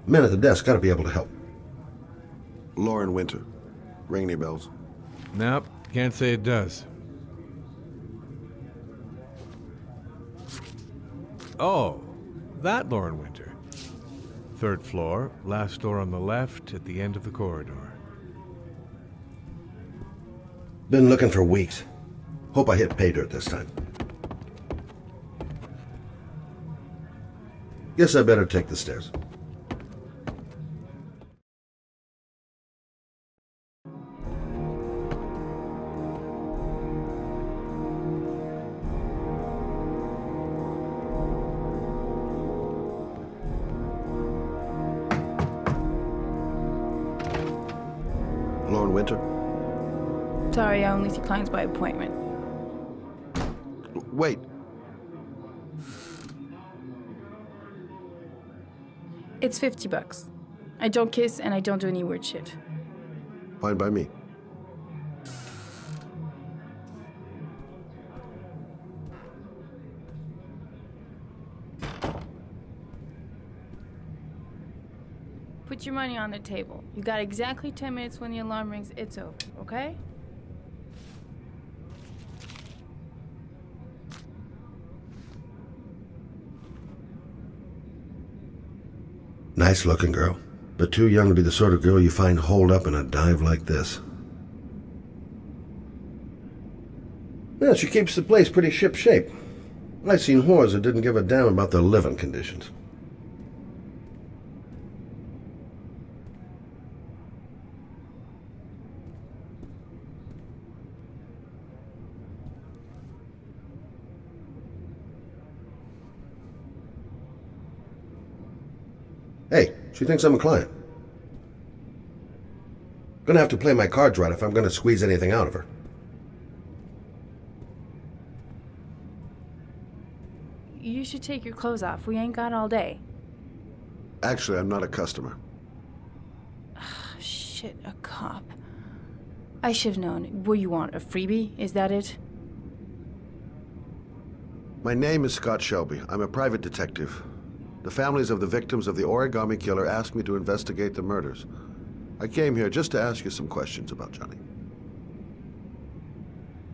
Men at the desk gotta be able to help. Lauren Winter. Ring any bells? Nope, can't say it does. Oh, that Lauren Winter. Third floor, last door on the left at the end of the corridor. Been looking for weeks. Hope I hit pay dirt this time. Guess I better take the stairs. Lauren Winter? Sorry, I only see clients by appointment. Wait. It's $50. I don't kiss and I don't do any weird shit. Fine by me. Put your money on the table. You got exactly 10 minutes. When the alarm rings, it's over, okay? Nice looking girl, but too young to be the sort of girl you find holed up in a dive like this. Well, she keeps the place pretty ship-shape. I've seen whores that didn't give a damn about their living conditions. Hey, she thinks I'm a client. Gonna have to play my cards right if I'm gonna squeeze anything out of her. You should take your clothes off. We ain't got all day. Actually, I'm not a customer. Shit, a cop. I should've known. What you want, a freebie? Is that it? My name is Scott Shelby. I'm a private detective. The families of the victims of the Origami Killer asked me to investigate the murders. I came here just to ask you some questions about Johnny.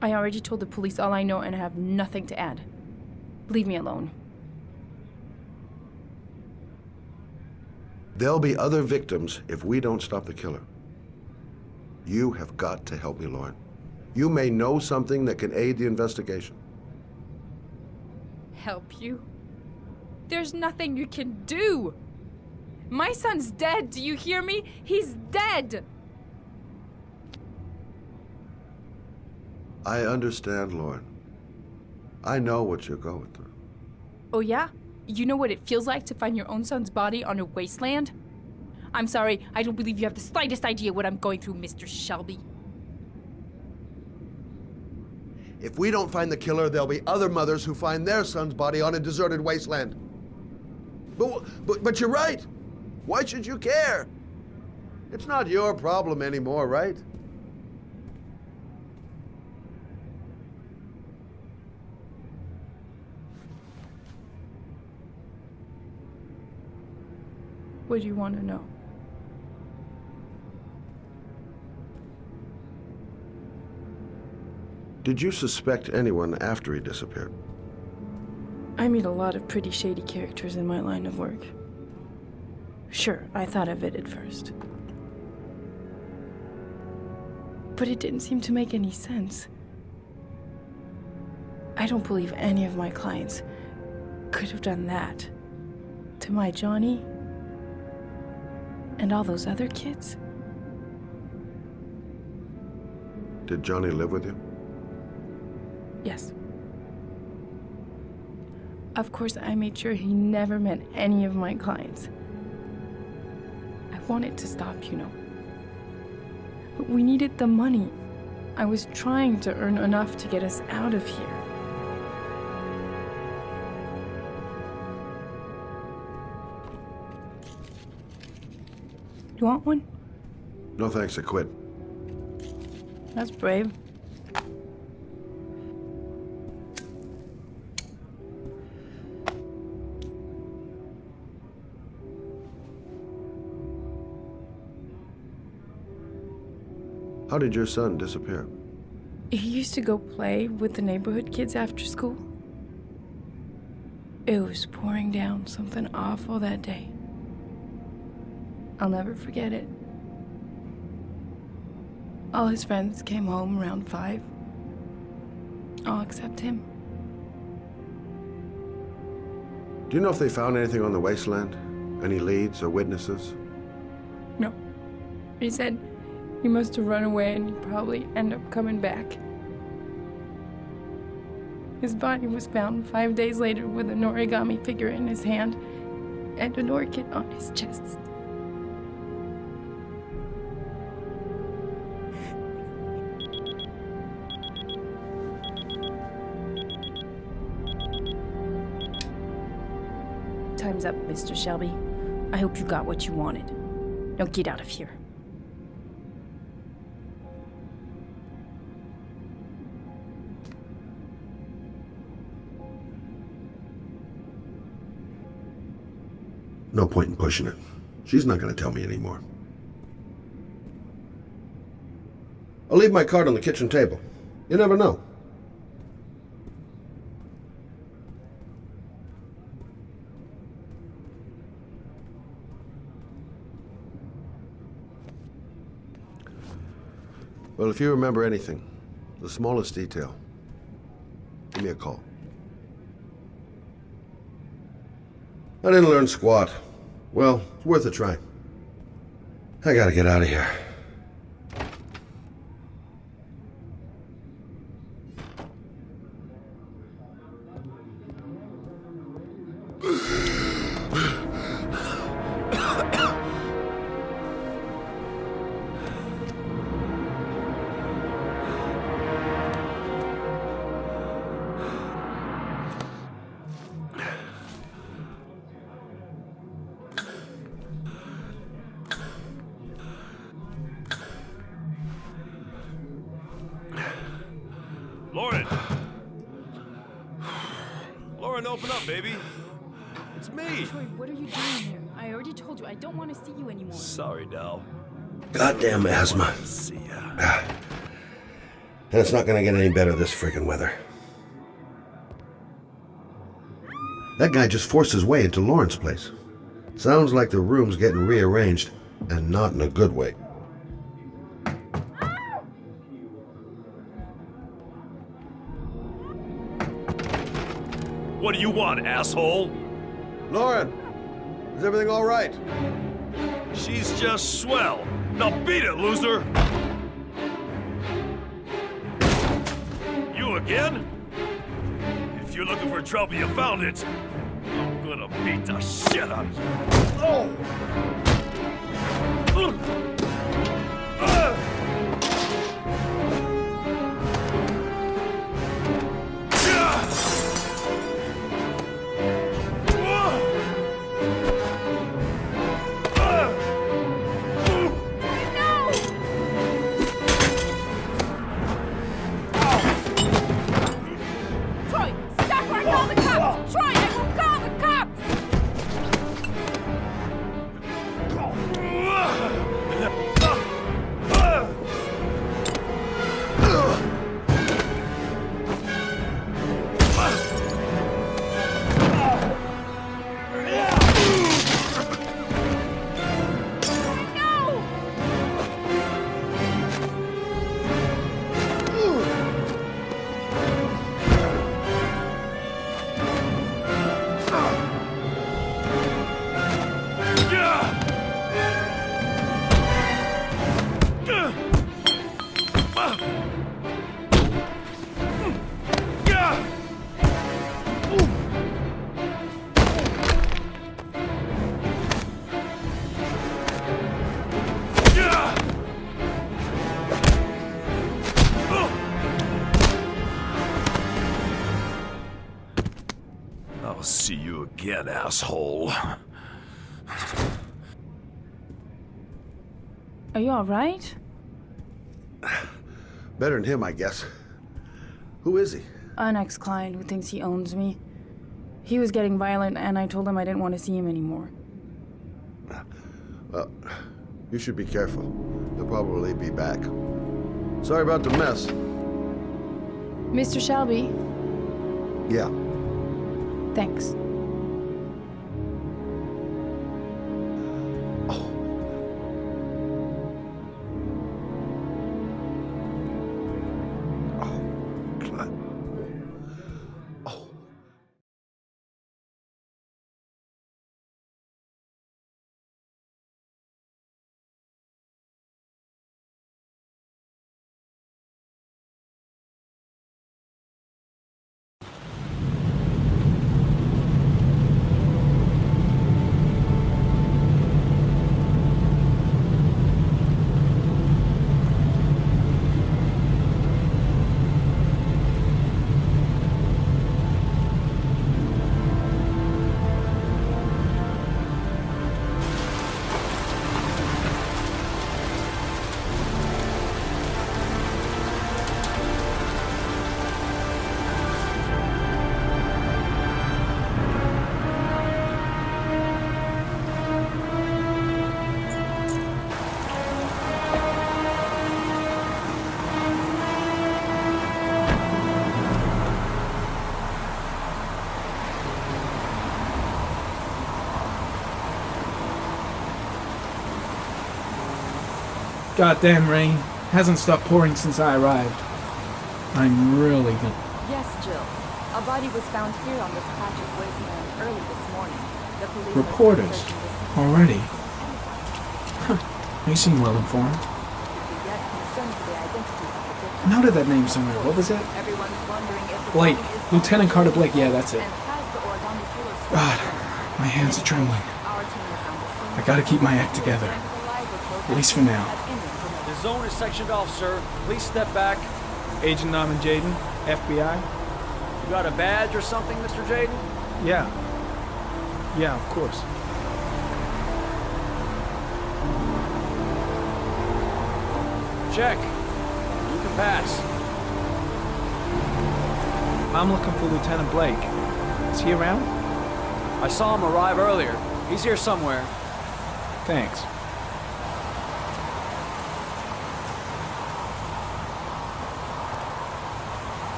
I already told the police all I know and I have nothing to add. Leave me alone. There'll be other victims if we don't stop the killer. You have got to help me, Lauren. You may know something that can aid the investigation. Help you? There's nothing you can do. My son's dead. Do you hear me? He's dead. I understand, Lauren. I know what you're going through. Oh, yeah? You know what it feels like to find your own son's body on a wasteland? I'm sorry, I don't believe you have the slightest idea what I'm going through, Mr. Shelby. If we don't find the killer, there'll be other mothers who find their son's body on a deserted wasteland. But you're right. Why should you care? It's not your problem anymore, right? What do you want to know? Did you suspect anyone after he disappeared? I meet a lot of pretty shady characters in my line of work. Sure, I thought of it at first. But it didn't seem to make any sense. I don't believe any of my clients could have done that to my Johnny and all those other kids. Did Johnny live with you? Yes. Of course, I made sure he never met any of my clients. I wanted to stop, you know. But we needed the money. I was trying to earn enough to get us out of here. You want one? No thanks, I quit. That's brave. How did your son disappear? He used to go play with the neighborhood kids after school. It was pouring down something awful that day. I'll never forget it. All his friends came home around 5. All except him. Do you know if they found anything on the wasteland? Any leads or witnesses? No. He said he must have run away and he'd probably end up coming back. His body was found 5 days later with an origami figure in his hand and an orchid on his chest. Time's up, Mr. Shelby. I hope you got what you wanted. Now get out of here. No point in pushing it. She's not going to tell me anymore. I'll leave my card on the kitchen table. You never know. Well, if you remember anything, the smallest detail, give me a call. I didn't learn squat. Well, it's worth a try. I gotta get out of here. Lauren! Lauren, open up, baby. It's me. Troy, what are you doing here? I already told you I don't want to see you anymore. Sorry, Dal. Goddamn asthma. See ya. And it's not gonna get any better this friggin' weather. That guy just forced his way into Lauren's place. Sounds like the room's getting rearranged, and not in a good way. What do you want, asshole? Lauren, is everything all right? She's just swell. Now beat it, loser! You again? If you're looking for trouble, you found it. I'm gonna beat the shit out of you. Troy, stop or I call the cops! Troy, I will call the cops! I'll see you again, asshole. Are you all right? Better than him, I guess. Who is he? An ex-client who thinks he owns me. He was getting violent, and I told him I didn't want to see him anymore. You should be careful. He'll probably be back. Sorry about the mess. Mr. Shelby, Yeah. thanks. Goddamn rain. Hasn't stopped pouring since I arrived. I'm really gonna... Yes, Jill. A body was found here on this patch of wasteland early this morning. The police Reporters? are searching the scene. Already? Huh. They seem well informed. Yet concerned for the identity of the victim. I noted that name somewhere. What was it? Everyone's wondering if the Blake. body is Lieutenant Carter Blake. Yeah, that's it. and has the Origami Killer God, my hands are trembling. Our team is on the scene. I gotta keep my act together. At least for now. The zone is sectioned off, sir. Please step back. Agent Norman Jaden, FBI? You got a badge or something, Mr. Jaden? Yeah. Yeah, of course. Check. You can pass. I'm looking for Lieutenant Blake. Is he around? I saw him arrive earlier. He's here somewhere. Thanks.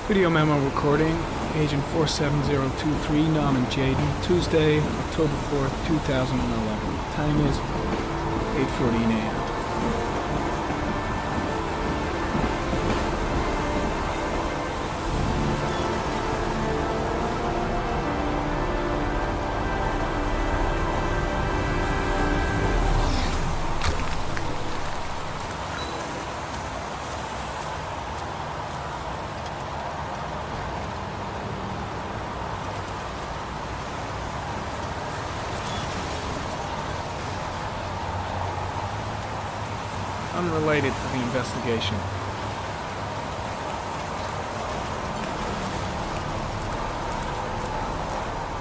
Video memo recording, Agent 47023, Norman Jaden, Tuesday, October 4th, 2011. Time is 8:14 a.m. Unrelated to the investigation.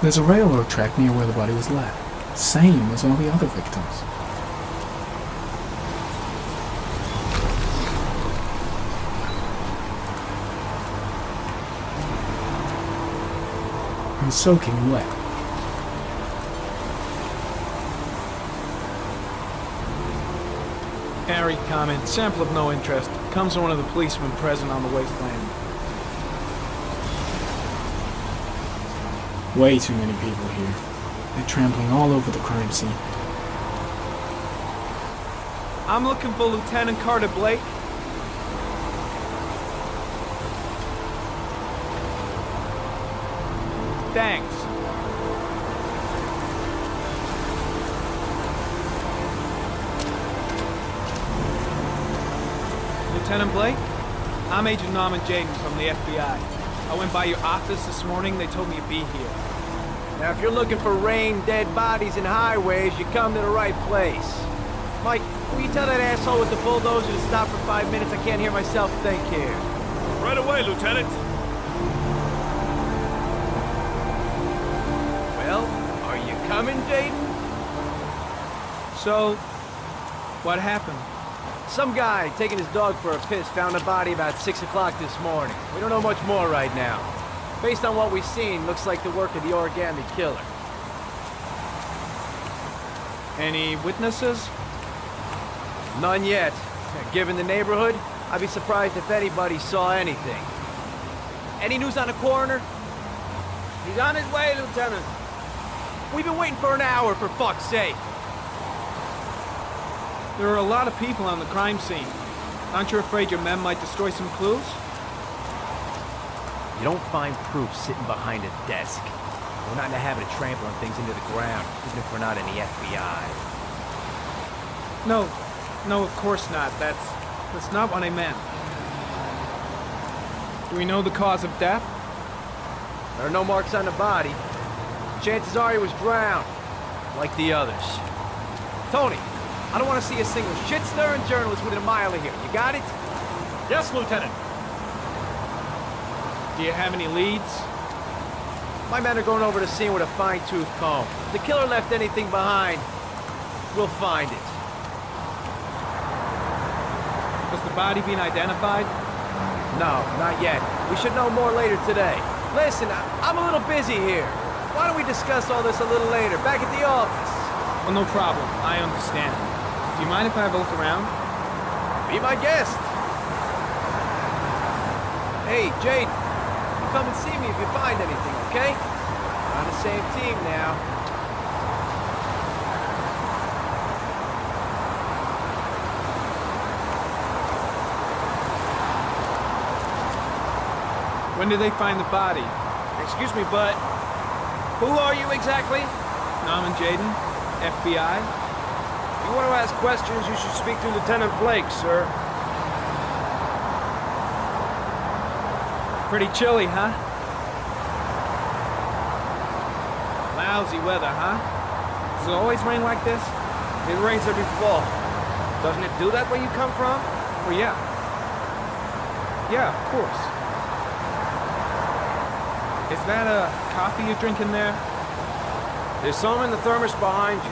There's a railroad track near where the body was left. Same as all the other victims. I'm soaking wet. Airy comment, sample of no interest. Comes from one of the policemen present on the wasteland. Way too many people here. They're trampling all over the crime scene. I'm looking for Lieutenant Carter Blake. Thanks. Lieutenant Blake? I'm Agent Norman Jaden from the FBI. I went by your office this morning. They told me you'd be here. Now, if you're looking for rain, dead bodies, and highways, you come to the right place. Mike, will you tell that asshole with the bulldozer to stop for 5 minutes? I can't hear myself think here. Right away, Lieutenant. Well, are you coming, Jaden? So, what happened? Some guy taking his dog for a piss found a body about 6 o'clock this morning. We don't know much more right now. Based on what we've seen, looks like the work of the origami killer. Any witnesses? None yet. Given the neighborhood, I'd be surprised if anybody saw anything. Any news on the coroner? He's on his way, Lieutenant. We've been waiting for an hour, for fuck's sake. There are a lot of people on the crime scene. Aren't you afraid your men might destroy some clues? You don't find proof sitting behind a desk. We're not in the habit of trampling things into the ground, even if we're not in the FBI. No, of course not. That's not what I meant. Do we know the cause of death? There are no marks on the body. Chances are he was drowned, like the others. Tony, I don't want to see a single shit-stirring journalist within a mile of here. You got it? Yes, Lieutenant. Do you have any leads? My men are going over the scene with a fine-tooth comb. If the killer left anything behind, we'll find it. Was the body being identified? No, not yet. We should know more later today. Listen, I'm a little busy here. Why don't we discuss all this a little later, back at the office? Well, no problem. I understand. Do you mind if I have a look around? Be my guest. Hey, Jade, you come and see me if you find anything, okay? We're on the same team now. When did they find the body? Excuse me, but who are you exactly? Norman Jayden, FBI. If you want to ask questions, you should speak to Lieutenant Blake, sir. Pretty chilly, huh? Lousy weather, huh? Does it always rain like this? It rains every fall. Doesn't it do that where you come from? Well, yeah. Yeah, of course. Is that a coffee you're drinking there? There's some in the thermos behind you.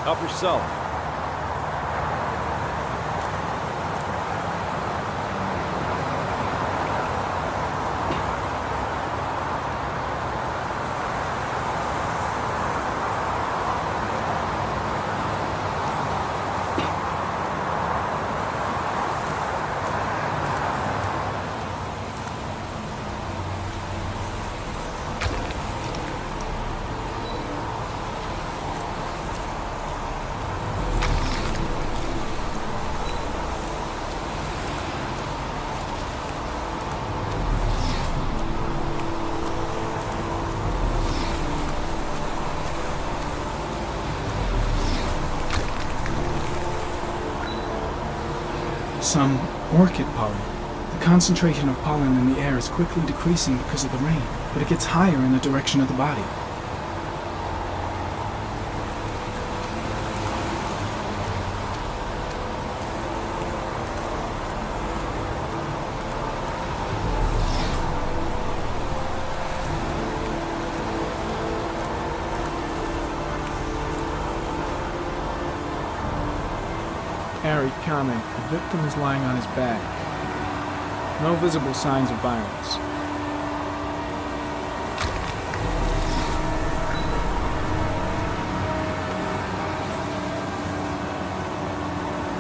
Help yourself. Some orchid pollen. The concentration of pollen in the air is quickly decreasing because of the rain, but it gets higher in the direction of the body. Harry, comment. The victim is lying on his back. No visible signs of violence.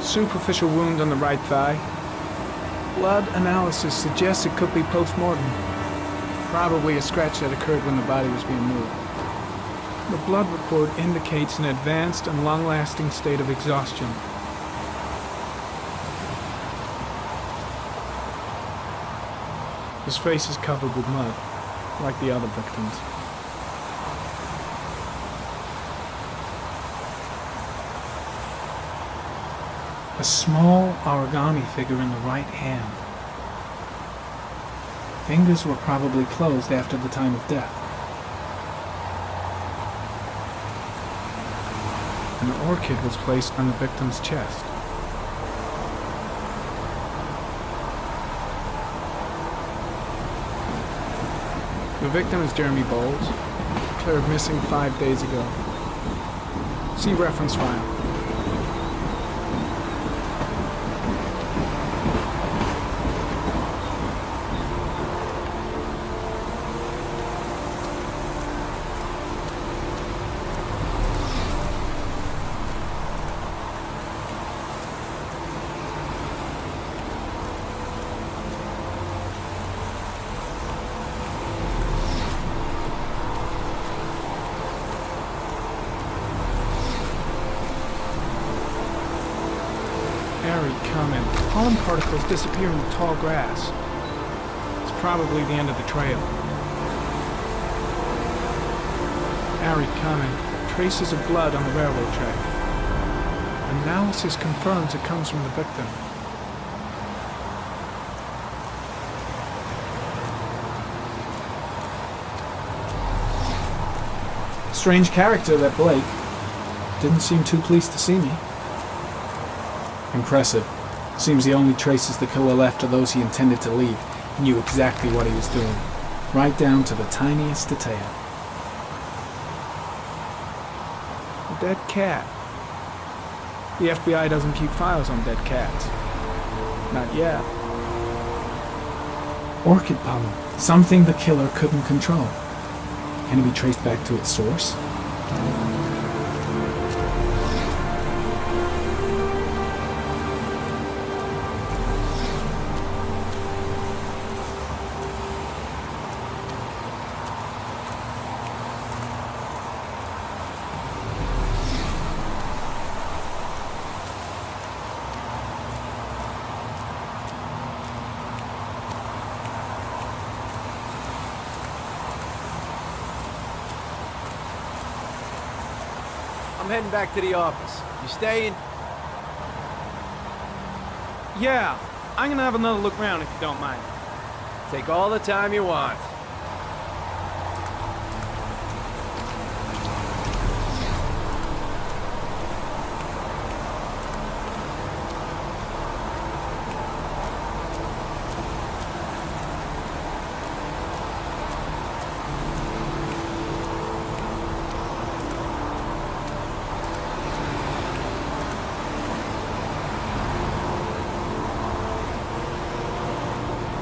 Superficial wound on the right thigh. Blood analysis suggests it could be post-mortem. Probably a scratch that occurred when the body was being moved. The blood report indicates an advanced and long-lasting state of exhaustion. His face is covered with mud, like the other victims. A small origami figure in the right hand. Fingers were probably closed after the time of death. An orchid was placed on the victim's chest. The victim is Jeremy Bowles, declared missing 5 days ago. See reference file. Harry, comment. Pollen particles disappear in the tall grass. It's probably the end of the trail. Harry, comment. Traces of blood on the railroad track. Analysis confirms it comes from the victim. Strange character, that Blake. Didn't seem too pleased to see me. Impressive. Seems the only traces the killer left are those he intended to leave. He knew exactly what he was doing. Right down to the tiniest detail. A dead cat. The FBI doesn't keep files on dead cats. Not yet. Orchid pollen. Something the killer couldn't control. Can it be traced back to its source? I'm heading back to the office. You staying? Yeah, I'm gonna have another look around if you don't mind. Take all the time you want.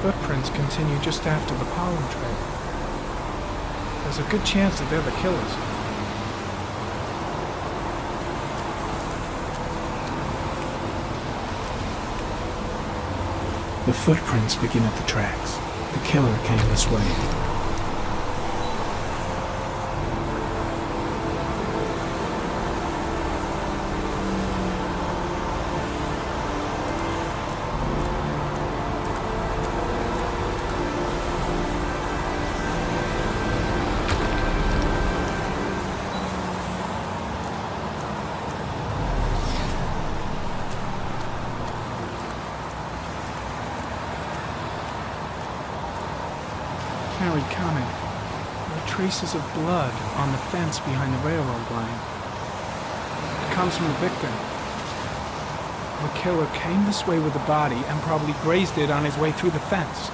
Footprints continue just after the pollen trail. There's a good chance that they're the killers. The footprints begin at the tracks. The killer came this way. Harry, comment. There are traces of blood on the fence behind the railroad line. It comes from the victim. The killer came this way with the body and probably grazed it on his way through the fence.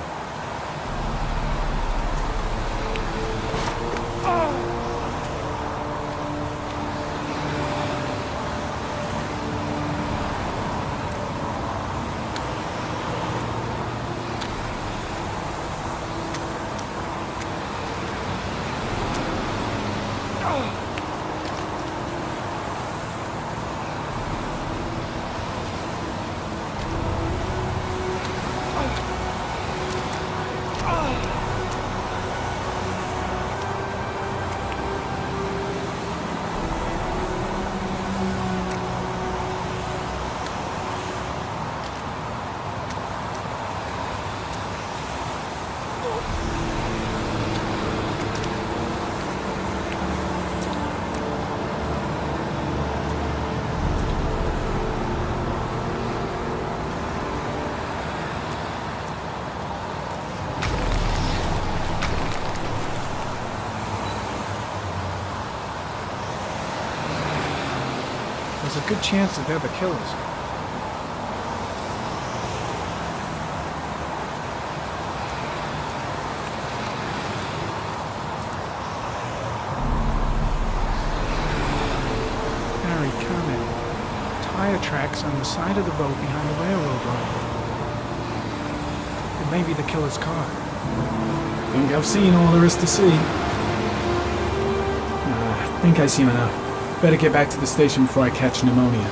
There's a good chance that they're the killers. Harry, comment. Tire tracks on the side of the road behind the railroad line. It may be the killer's car. Think I've seen all there is to see. I think I've seen enough. Better get back to the station before I catch pneumonia.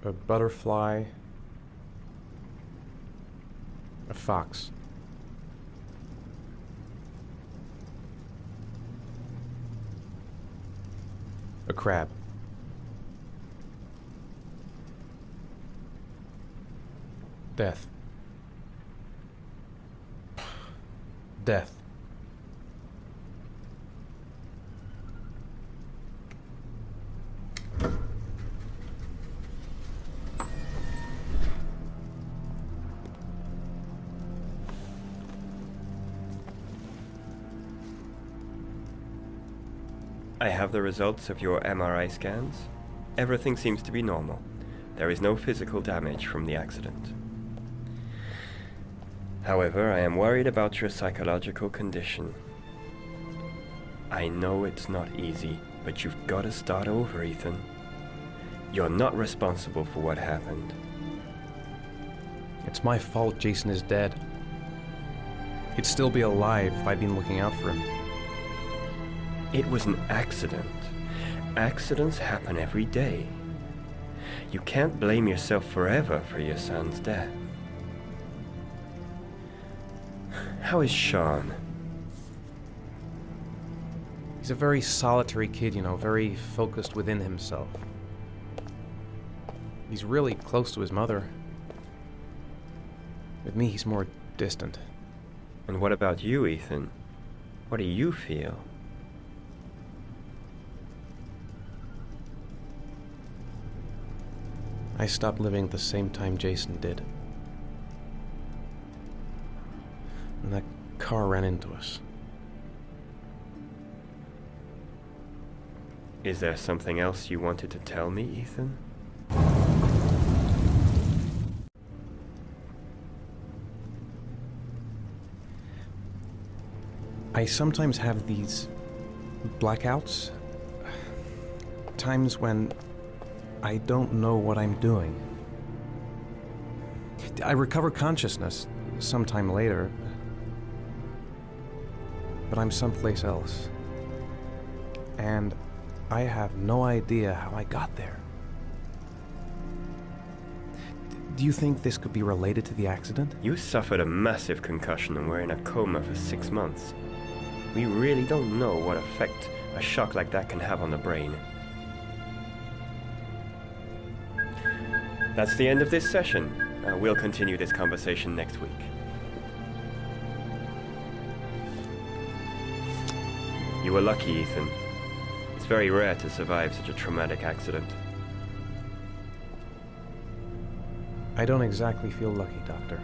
A butterfly. A fox. A crab. Death. Death. I have the results of your MRI scans. Everything seems to be normal. There is no physical damage from the accident. However, I am worried about your psychological condition. I know it's not easy, but you've got to start over, Ethan. You're not responsible for what happened. It's my fault Jason is dead. He'd still be alive if I'd been looking out for him. It was an accident. Accidents happen every day. You can't blame yourself forever for your son's death. How is Sean? He's a very solitary kid, you know, very focused within himself. He's really close to his mother. With me, he's more distant. And what about you, Ethan? What do you feel? I stopped living at the same time Jason did. And that car ran into us. Is there something else you wanted to tell me, Ethan? I sometimes have these blackouts. Times when I don't know what I'm doing. I recover consciousness sometime later, but I'm someplace else. And I have no idea how I got there. Do you think this could be related to the accident? You suffered a massive concussion and were in a coma for 6 months. We really don't know what effect a shock like that can have on the brain. That's the end of this session. We'll continue this conversation next week. You were lucky, Ethan. It's very rare to survive such a traumatic accident. I don't exactly feel lucky, Doctor.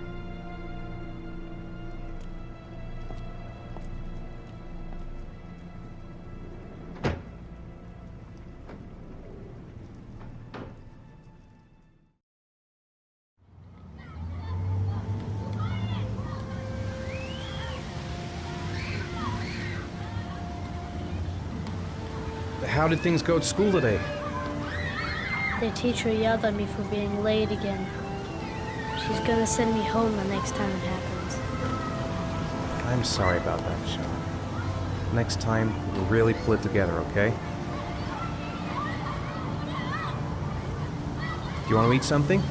How did things go at school today? The teacher yelled at me for being late again. She's gonna send me home the next time it happens. I'm sorry about that, Sean. Next time, we'll really pull it together, okay? Do you want to eat something?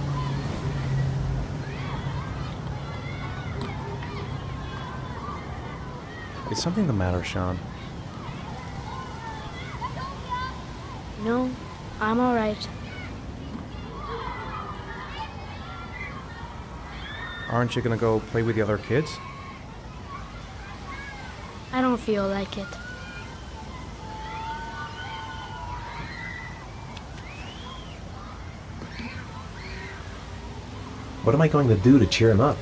Is something the matter, Sean? No, I'm all right. Aren't you gonna go play with the other kids? I don't feel like it. What am I going to do to cheer him up?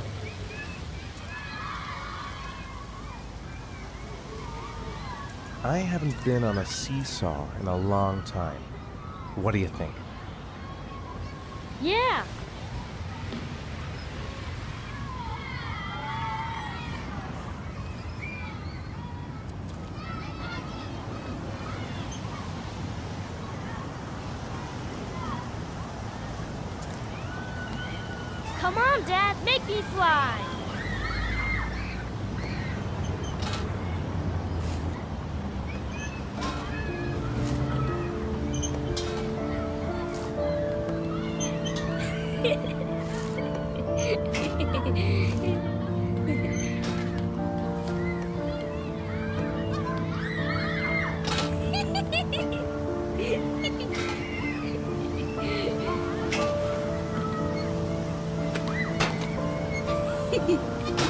I haven't been on a seesaw in a long time. What do you think? Yeah! Come on, Dad, make me fly!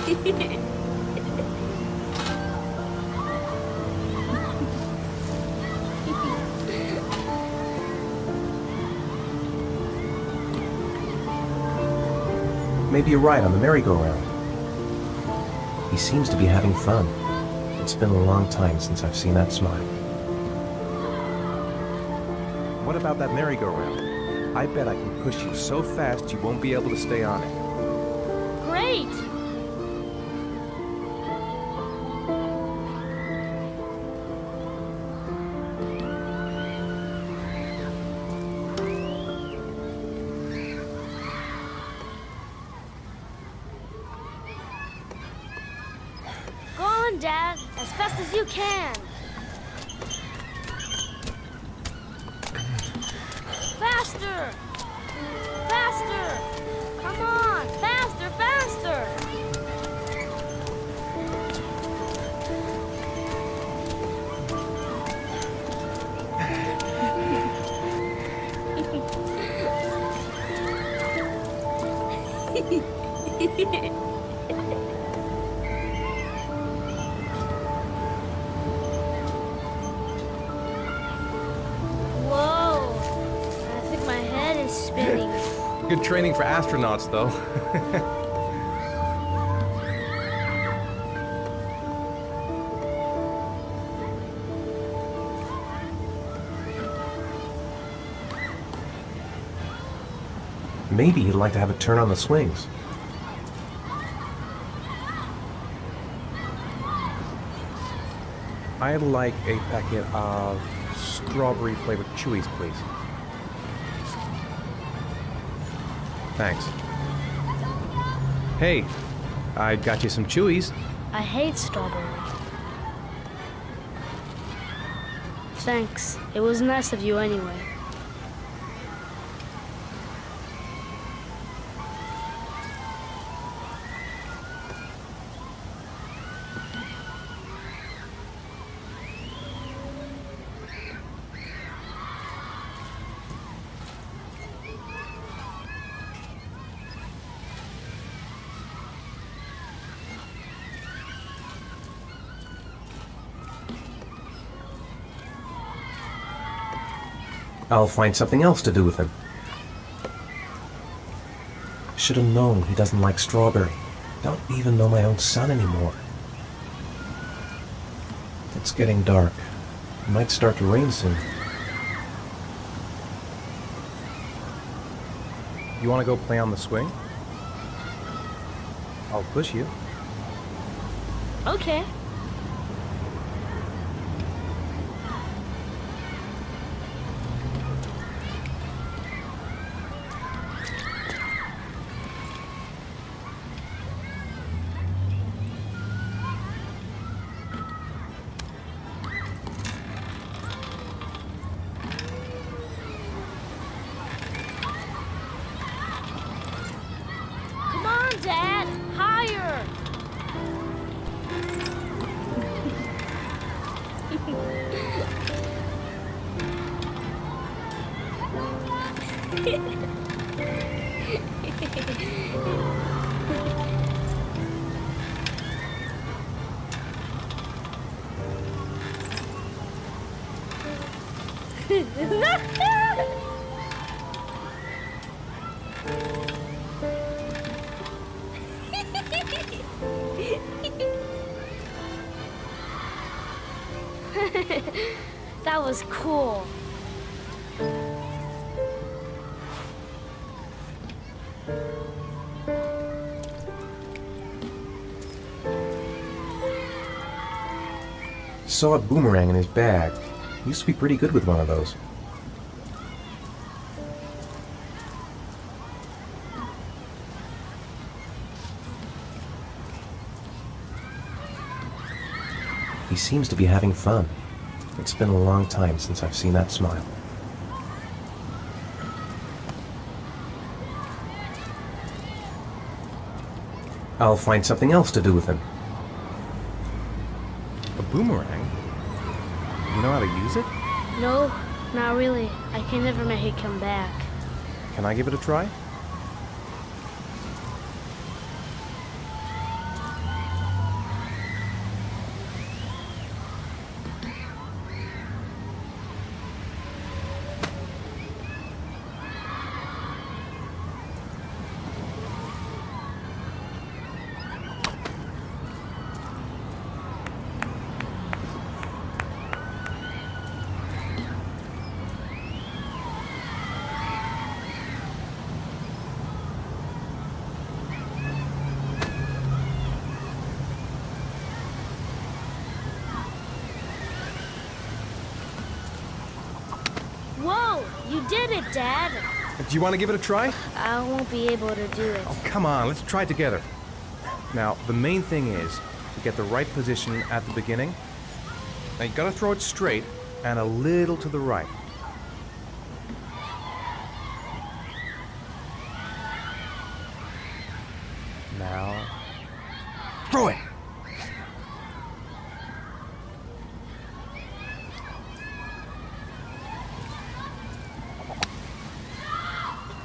Maybe you're right on the merry-go-round. He seems to be having fun. It's been a long time since I've seen that smile. What about that merry-go-round? I bet I can push you so fast you won't be able to stay on it. Great! Go on, Dad, as fast as you can. Faster! Faster! Come on! Faster, faster! Whoa! I think my head is spinning. Good training for astronauts, though. Maybe he'd like to have a turn on the swings. I'd like a packet of strawberry-flavored Chewies, please. Thanks. Hey, I got you some Chewies. I hate strawberry. Thanks. It was nice of you anyway. I'll find something else to do with him. Should have known he doesn't like strawberry. Don't even know my own son anymore. It's getting dark. It might start to rain soon. You want to go play on the swing? I'll push you. Okay. Come on, Dad! Higher! That was cool. Saw a boomerang in his bag. He used to be pretty good with one of those. He seems to be having fun. It's been a long time since I've seen that smile. I'll find something else to do with him. A boomerang? You know how to use it? No, not really. I can never make it come back. Can I give it a try? You did it, Dad! Do you want to give it a try? I won't be able to do it. Oh, come on, let's try it together. Now, the main thing is to get the right position at the beginning. Now, you gotta throw it straight and a little to the right. Now, throw it!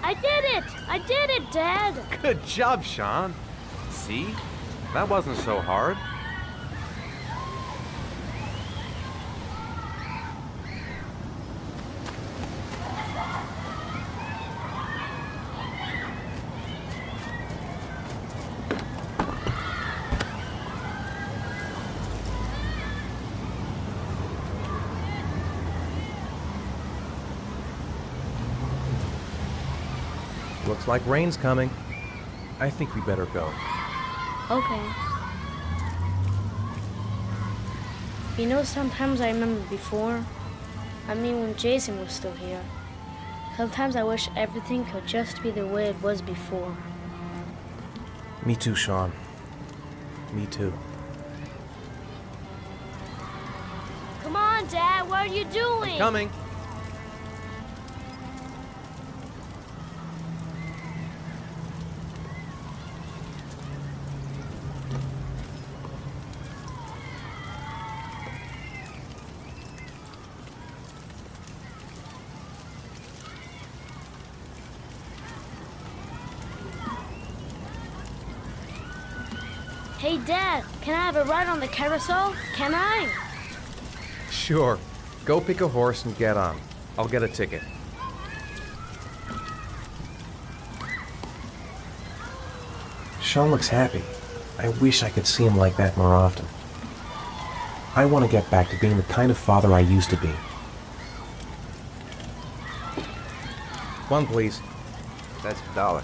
I did it! I did it, Dad! Good job, Sean. See? That wasn't so hard. Looks like rain's coming. I think we better go. Okay. You know, sometimes I remember before. I mean, when Jason was still here. Sometimes I wish everything could just be the way it was before. Me too, Sean. Me too. Come on, Dad, what are you doing? Coming. Hey, Dad, can I have a ride on the carousel? Can I? Sure. Go pick a horse and get on. I'll get a ticket. Sean looks happy. I wish I could see him like that more often. I want to get back to being the kind of father I used to be. One, please. That's $1.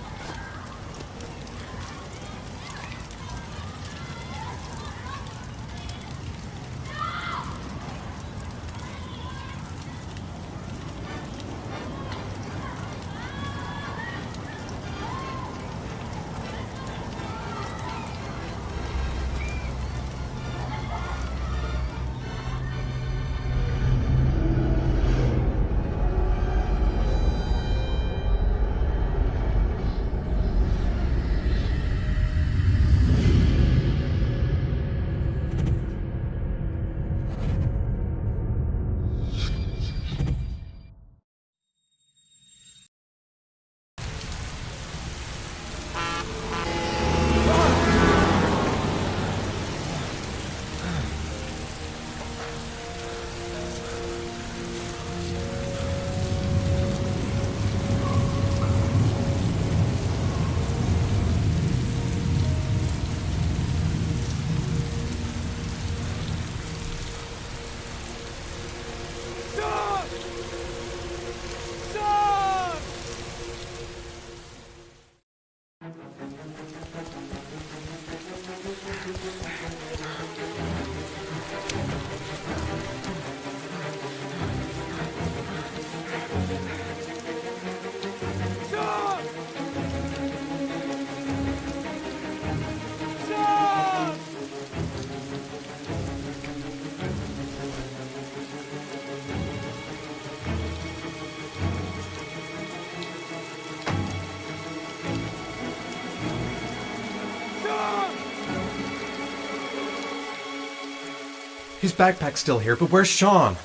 His backpack's still here, but where's Sean?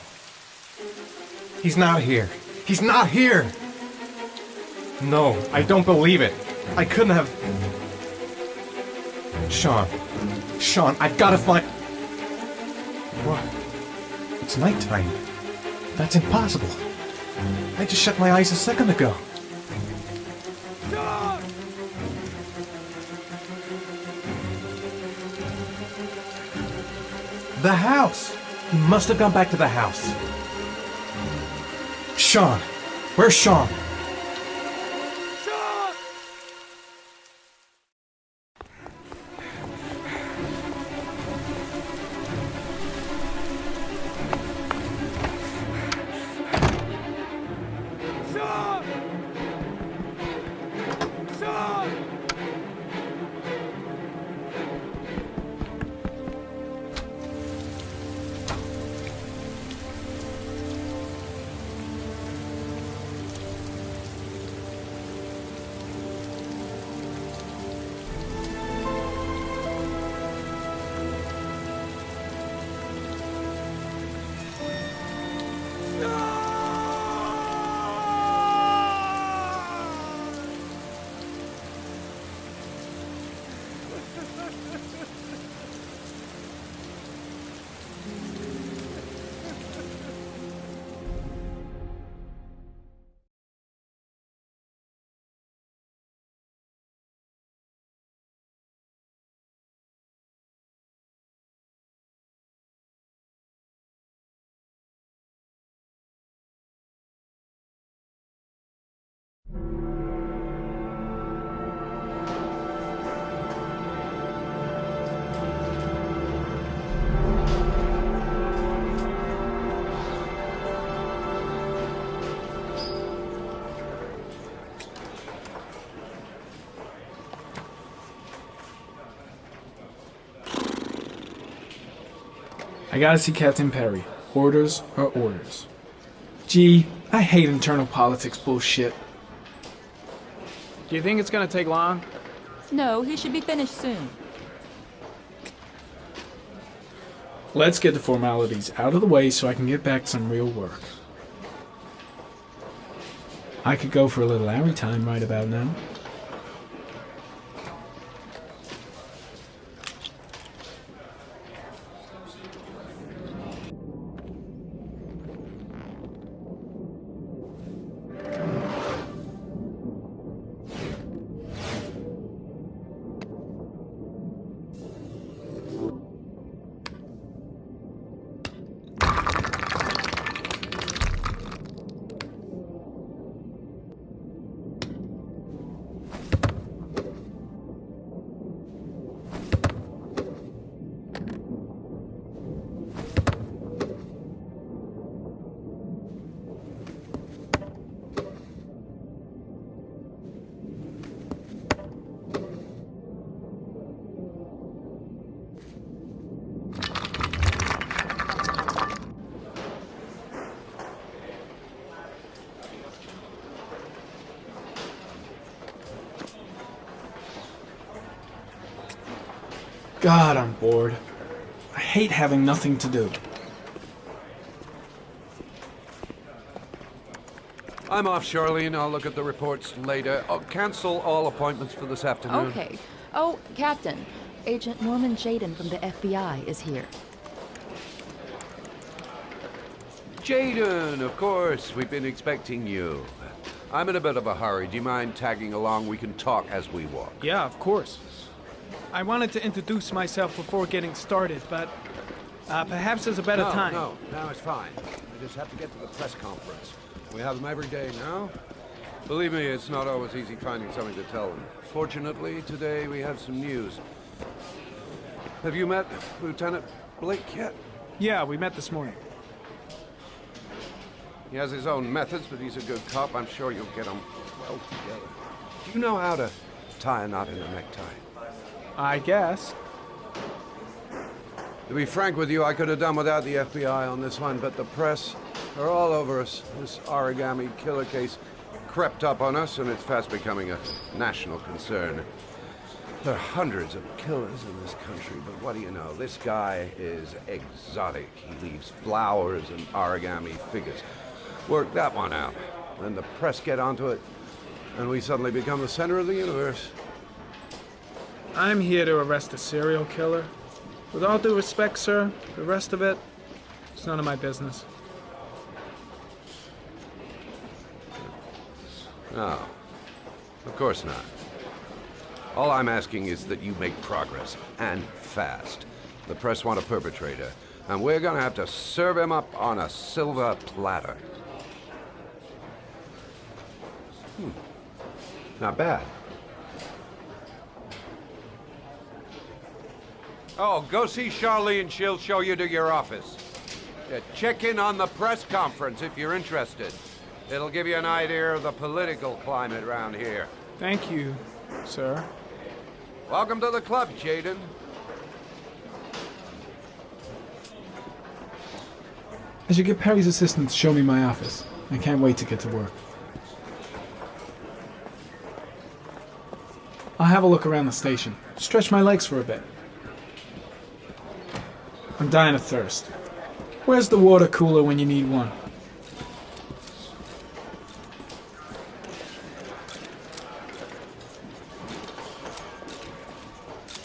He's not here. He's not here! No, I don't believe it. I couldn't have... Sean. Sean, I've got to find... What? It's nighttime. That's impossible. I just shut my eyes a second ago. The house! He must have gone back to the house. Sean! Where's Sean? I gotta see Captain Perry. Orders are orders. Gee, I hate internal politics bullshit. Do you think it's gonna take long? No, he should be finished soon. Let's get the formalities out of the way so I can get back to some real work. I could go for a little Larry time right about now. God, I'm bored. I hate having nothing to do. I'm off, Charlene. I'll look at the reports later. I'll cancel all appointments for this afternoon. Okay. Oh, Captain. Agent Norman Jaden from the FBI is here. Jaden, of course. We've been expecting you. I'm in a bit of a hurry. Do you mind tagging along? We can talk as we walk. Yeah, of course. I wanted to introduce myself before getting started, but perhaps there's a better time. No, it's fine. I just have to get to the press conference. We have them every day now. Believe me, it's not always easy finding something to tell them. Fortunately, today we have some news. Have you met Lieutenant Blake yet? Yeah, we met this morning. He has his own methods, but he's a good cop. I'm sure you'll get them well together. Do you know how to tie a knot in a necktie? I guess. To be frank with you, I could have done without the FBI on this one, but the press are all over us. This origami killer case crept up on us, and it's fast becoming a national concern. There are hundreds of killers in this country, but what do you know? This guy is exotic. He leaves flowers and origami figures. Work that one out. Then the press get onto it, and we suddenly become the center of the universe. I'm here to arrest a serial killer. With all due respect, sir, the rest of it, it's none of my business. No, of course not. All I'm asking is that you make progress, and fast. The press want a perpetrator, and we're gonna have to serve him up on a silver platter. Not bad. Oh, go see Charlene. She'll show you to your office. Yeah, check in on the press conference if you're interested. It'll give you an idea of the political climate around here. Thank you, sir. Welcome to the club, Jaden. I should get Perry's assistant to show me my office. I can't wait to get to work. I'll have a look around the station. Stretch my legs for a bit. I'm dying of thirst. Where's the water cooler when you need one?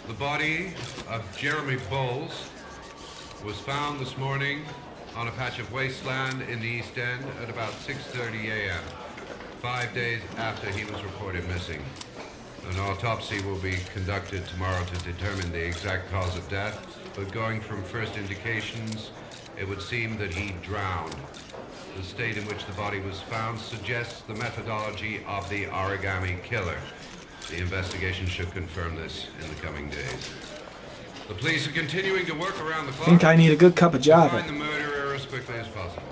The body of Jeremy Bowles was found this morning on a patch of wasteland in the East End at about 6:30 a.m., 5 days after he was reported missing. An autopsy will be conducted tomorrow to determine the exact cause of death, but going from first indications, it would seem that he drowned. The state in which the body was found suggests the methodology of the origami killer. The investigation should confirm this in the coming days. The police are continuing to work around the clock. Think I need a good cup of to java. find the murderer as quickly as possible.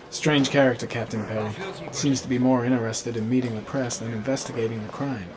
Strange character, Captain Perry. Seems to be more interested in meeting the press than investigating the crime.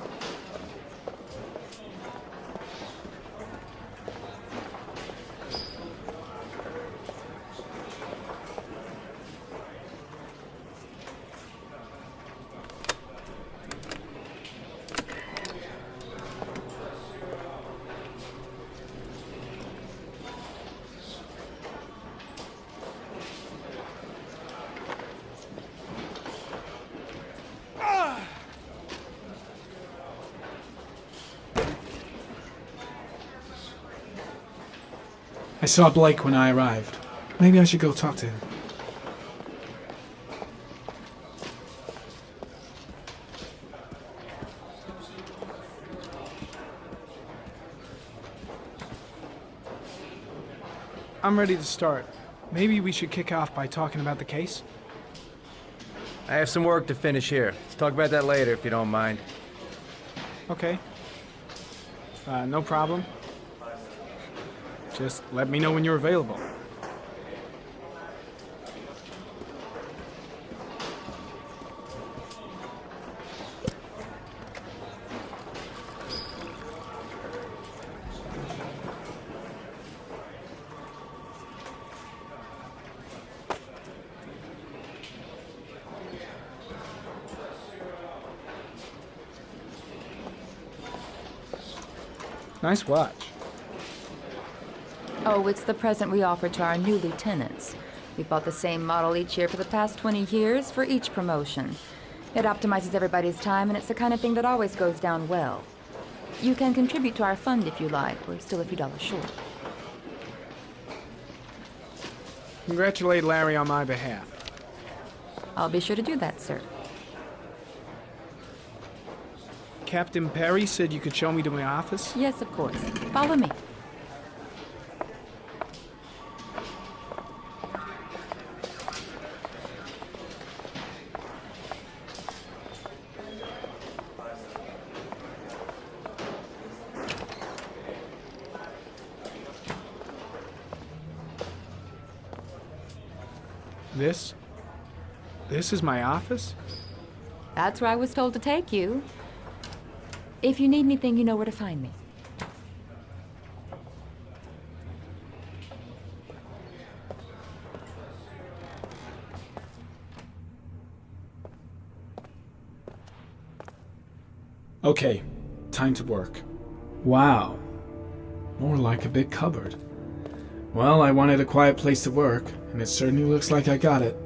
I saw Blake when I arrived. Maybe I should go talk to him. I'm ready to start. Maybe we should kick off by talking about the case? I have some work to finish here. Let's talk about that later if you don't mind. Okay. No problem. Just let me know when you're available. Nice watch. Oh, it's the present we offer to our new lieutenants. We bought the same model each year for the past 20 years for each promotion. It optimizes everybody's time, and it's the kind of thing that always goes down well. You can contribute to our fund if you like. We're still a few dollars short. Congratulate Larry on my behalf. I'll be sure to do that, sir. Captain Perry said you could show me to my office? Yes, of course. Follow me. This is my office? That's where I was told to take you. If you need anything, you know where to find me. Okay, time to work. Wow. More like a big cupboard. Well, I wanted a quiet place to work, and it certainly looks like I got it.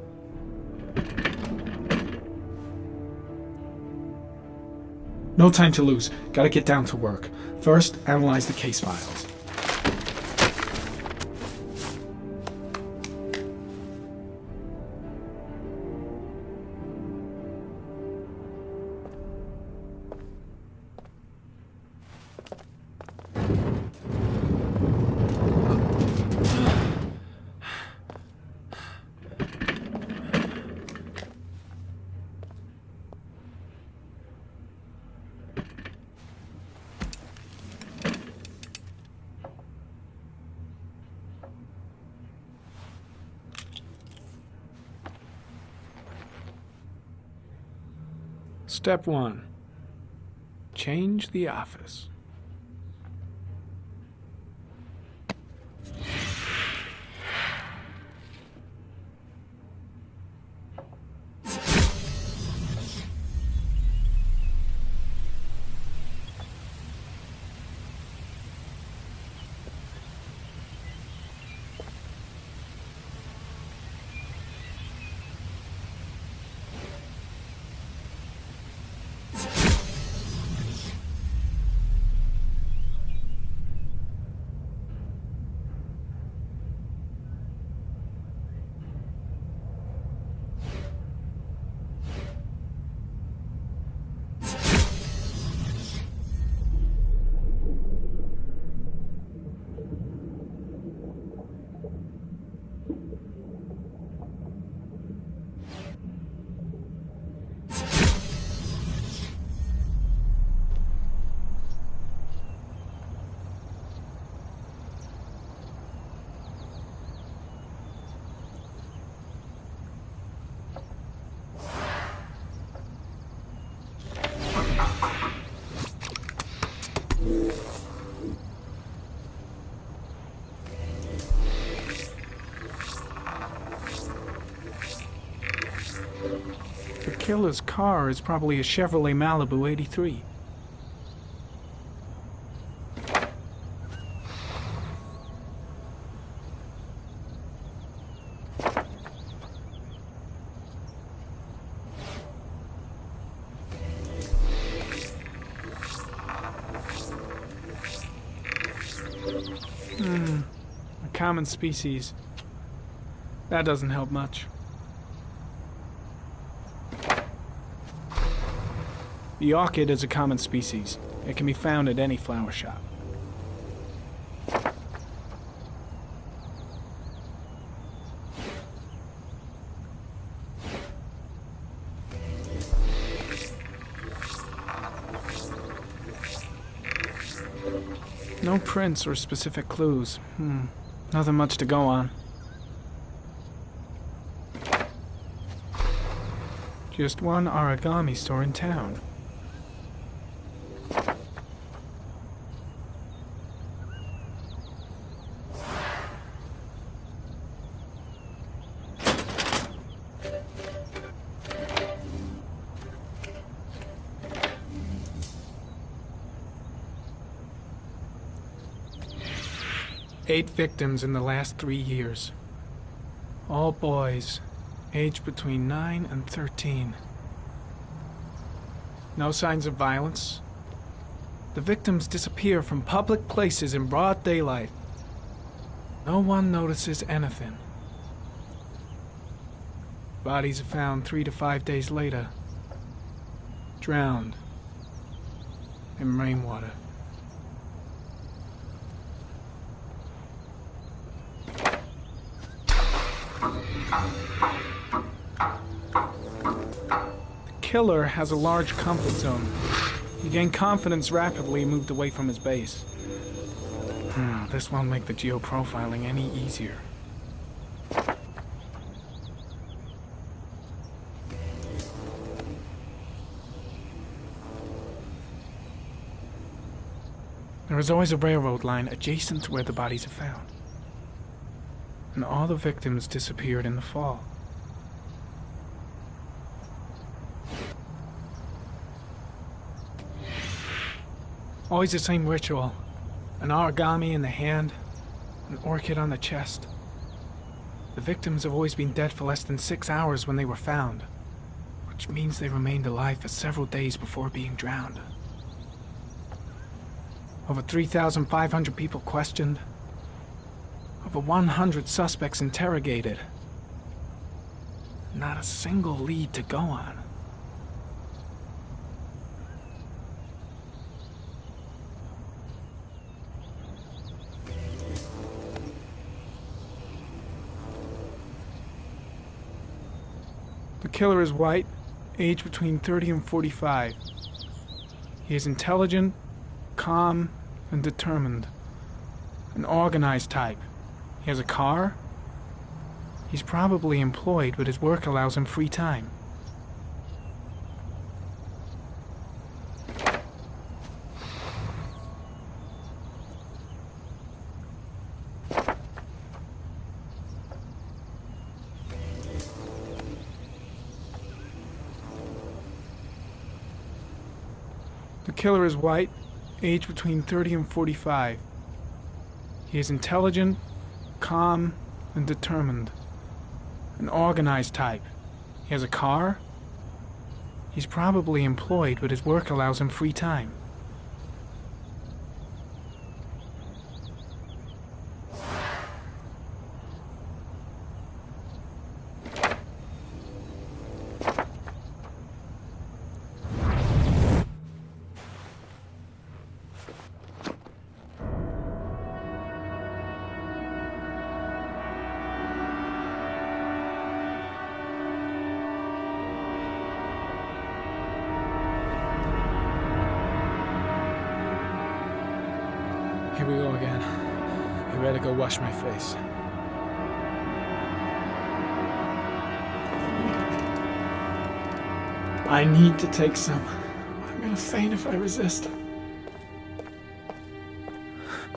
No time to lose. Gotta get down to work. First, analyze the case files. Step 1. Change the office. The killer's car is probably a Chevrolet Malibu 83. common species. That doesn't help much. The orchid is a common species. It can be found at any flower shop. No prints or specific clues. Nothing much to go on. Just one origami store in town. Eight victims in the last 3 years. All boys, aged between 9 and 13. No signs of violence. The victims disappear from public places in broad daylight. No one notices anything. Bodies are found 3 to 5 days later, drowned in rainwater. The killer has a large comfort zone. He gained confidence rapidly and moved away from his base. This won't make the geoprofiling any easier. There is always a railroad line adjacent to where the bodies are found. And all the victims disappeared in the fall. Always the same ritual. An origami in the hand, an orchid on the chest. The victims have always been dead for less than 6 hours when they were found, which means they remained alive for several days before being drowned. Over 3,500 people questioned. Over 100 suspects interrogated. Not a single lead to go on. The killer is white, aged between 30 and 45. He is intelligent, calm, and determined. An organized type. He has a car. He's probably employed, but his work allows him free time. The killer is white, aged between 30 and 45. He is intelligent, calm, and determined. An organized type. He has a car. He's probably employed, but his work allows him free time. Here we go again. I better go wash my face. I need to take some. I'm gonna faint if I resist.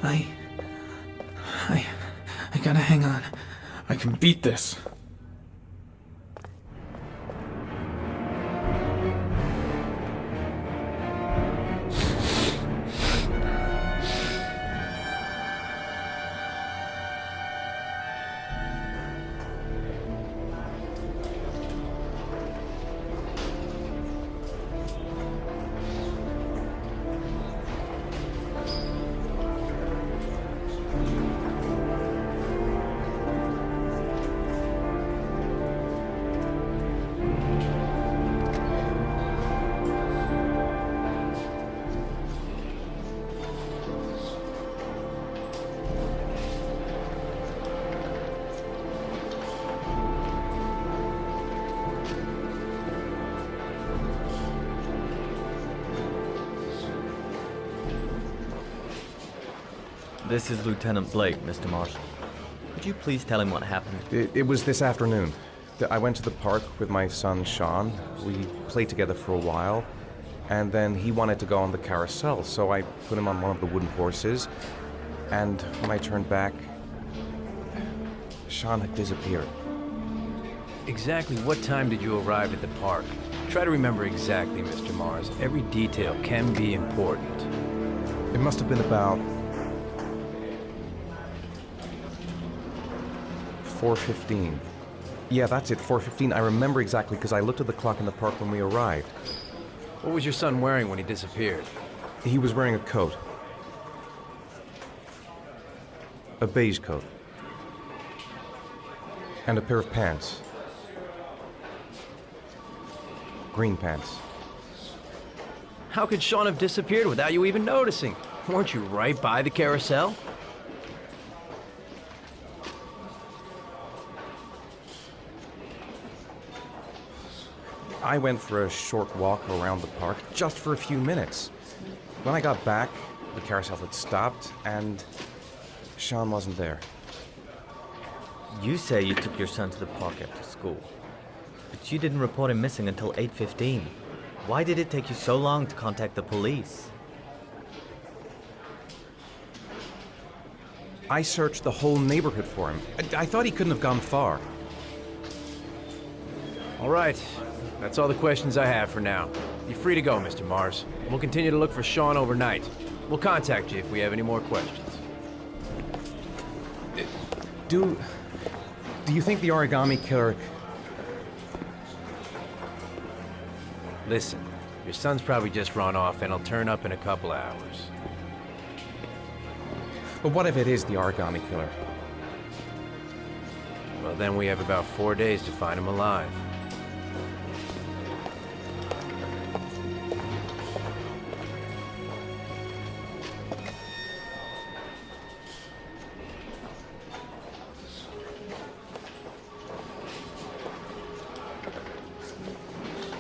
I gotta hang on. I can beat this. This is Lieutenant Blake, Mr. Marshall. Could you please tell him what happened? It was this afternoon. I went to the park with my son, Sean. We played together for a while, and then he wanted to go on the carousel, so I put him on one of the wooden horses, and when I turned back, Sean had disappeared. Exactly what time did you arrive at the park? Try to remember exactly, Mr. Mars. Every detail can be important. It must have been about 4:15. Yeah, that's it, 4:15. I remember exactly because I looked at the clock in the park when we arrived. What was your son wearing when he disappeared? He was wearing a coat. A beige coat. And a pair of pants. Green pants. How could Sean have disappeared without you even noticing? Weren't you right by the carousel? I went for a short walk around the park, just for a few minutes. When I got back, the carousel had stopped, and Sean wasn't there. You say you took your son to the park after school, but you didn't report him missing until 8:15. Why did it take you so long to contact the police? I searched the whole neighborhood for him. I thought he couldn't have gone far. All right. That's all the questions I have for now. You're free to go, Mr. Mars. We'll continue to look for Sean overnight. We'll contact you if we have any more questions. Do you think the origami killer... Listen, your son's probably just run off and he'll turn up in a couple hours. But what if it is the origami killer? Well, then we have about 4 days to find him alive.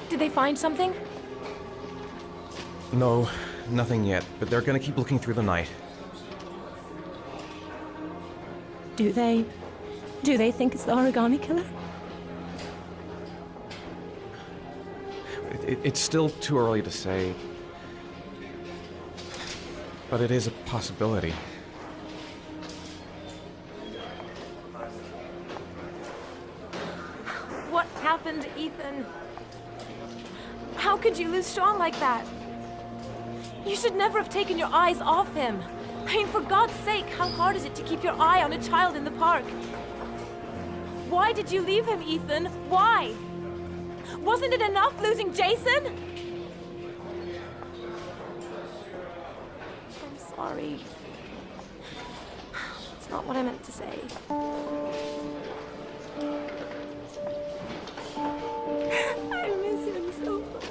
Did they find something? No, nothing yet, but they're gonna keep looking through the night. Do they think it's the origami killer? It's still too early to say, but it is a possibility. What happened, Ethan? How could you lose Sean like that? You should never have taken your eyes off him. I mean, for God's sake, how hard is it to keep your eye on a child in the park? Why did you leave him, Ethan? Why? Wasn't it enough losing Jason? I'm sorry. It's not what I meant to say. I miss him so much.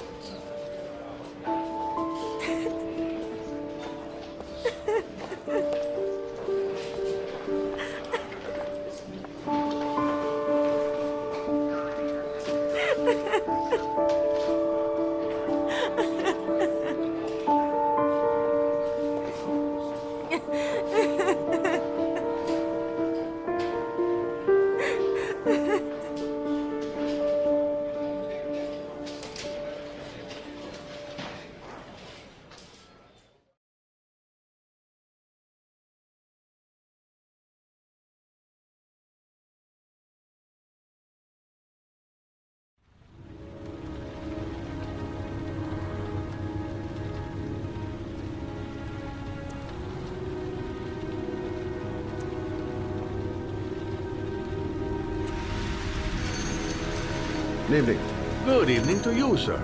Good evening. Good evening to you, sir.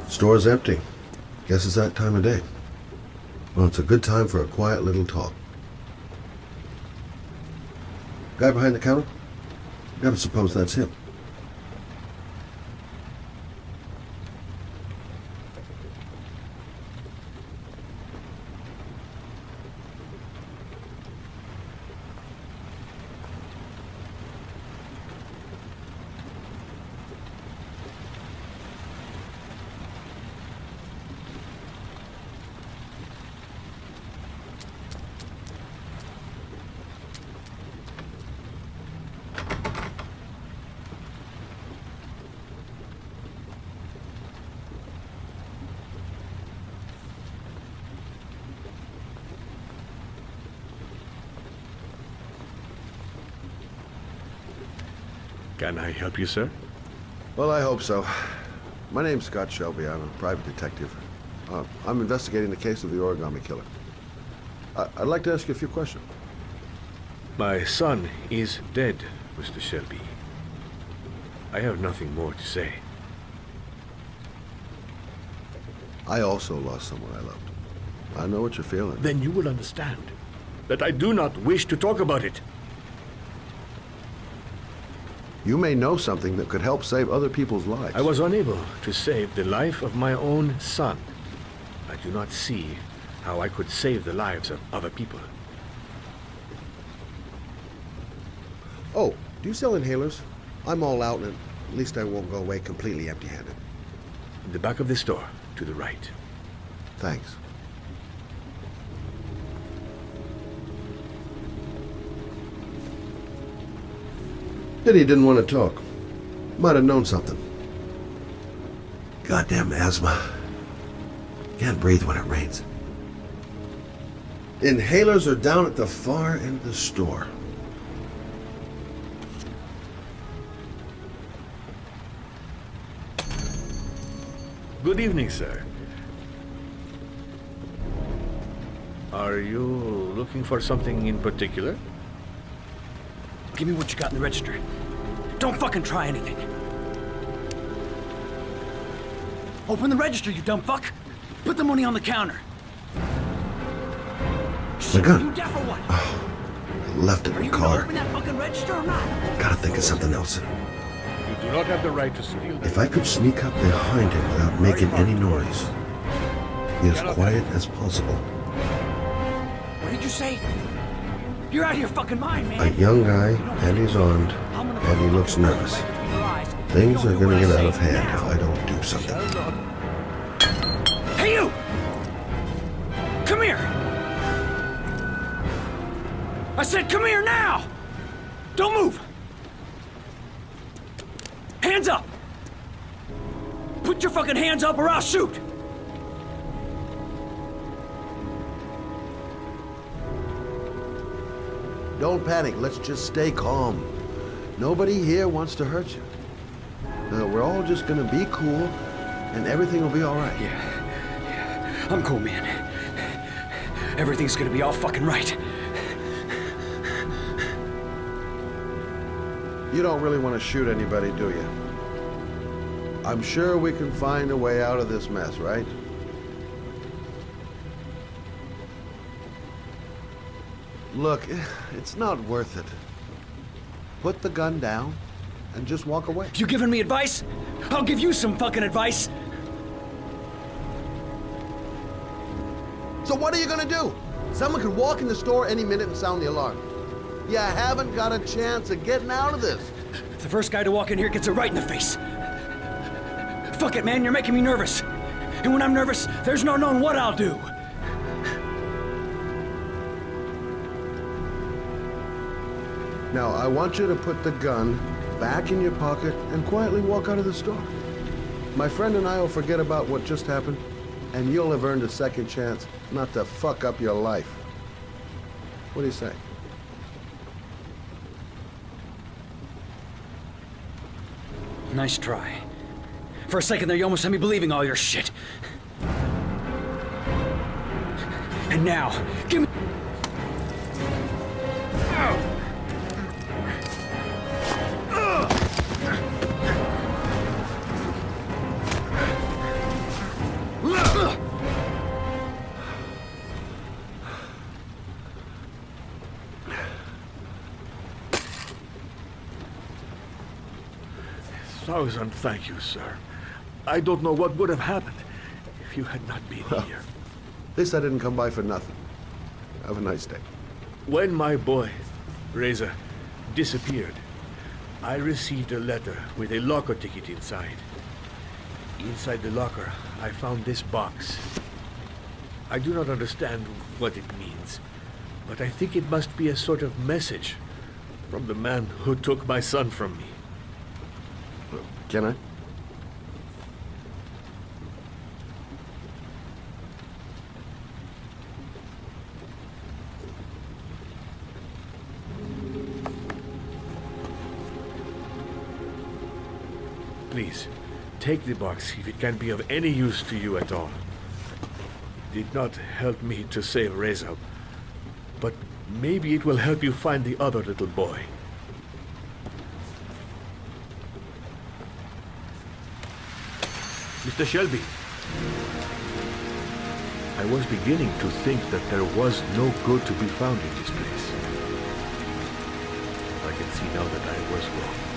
Store's empty. Guess it's that time of day. Well, it's a good time for a quiet little talk. Guy behind the counter? Gotta suppose that's him. Can I help you, sir? Well, I hope so. My name's Scott Shelby. I'm a private detective. I'm investigating the case of the origami killer. I'd like to ask you a few questions. My son is dead, Mr. Shelby. I have nothing more to say. I also lost someone I loved. I know what you're feeling. Then you will understand that I do not wish to talk about it. You may know something that could help save other people's lives. I was unable to save the life of my own son. I do not see how I could save the lives of other people. Oh, do you sell inhalers? I'm all out, and at least I won't go away completely empty-handed. In the back of the store, to the right. Thanks. Pity he didn't want to talk. Might have known something. Goddamn asthma. Can't breathe when it rains. Inhalers are down at the far end of the store. Good evening, sir. Are you looking for something in particular? Give me what you got in the register. Don't fucking try anything. Open the register, you dumb fuck. Put the money on the counter. My gun. You deaf or what? I left it in the car. Open that fucking register or not? Gotta think of something else. You do not have the right to steal. If I could sneak up behind him without making any noise, be as quiet as possible. What did you say? You're out of your fucking mind, man. A young guy, and he's armed, and he looks nervous. Things are gonna get out of hand if I don't do something. Hey, you! Come here! I said come here now! Don't move! Hands up! Put your fucking hands up or I'll shoot! Don't panic. Let's just stay calm. Nobody here wants to hurt you. We're all just gonna be cool, and everything will be all right. Yeah. I'm cool, man. Everything's gonna be all fucking right. You don't really want to shoot anybody, do you? I'm sure we can find a way out of this mess, right? Look, it's not worth it. Put the gun down and just walk away. You giving me advice? I'll give you some fucking advice. So what are you gonna do? Someone could walk in the store any minute and sound the alarm. You haven't got a chance of getting out of this. The first guy to walk in here gets it right in the face. Fuck it, man, you're making me nervous. And when I'm nervous, there's no knowing what I'll do. Now, I want you to put the gun back in your pocket and quietly walk out of the store. My friend and I will forget about what just happened, and you'll have earned a second chance not to fuck up your life. What do you say? Nice try. For a second there, you almost had me believing all your shit. And now, give me... Thousand thank you, sir. I don't know what would have happened if you had not been here. At least I didn't come by for nothing. Have a nice day. When my boy, Reza, disappeared, I received a letter with a locker ticket inside. Inside the locker, I found this box. I do not understand what it means, but I think it must be a sort of message from the man who took my son from me. Can I? Please, take the box if it can be of any use to you at all. It did not help me to save Reza, but maybe it will help you find the other little boy. Mr. Shelby, I was beginning to think that there was no good to be found in this place. I can see now that I was wrong.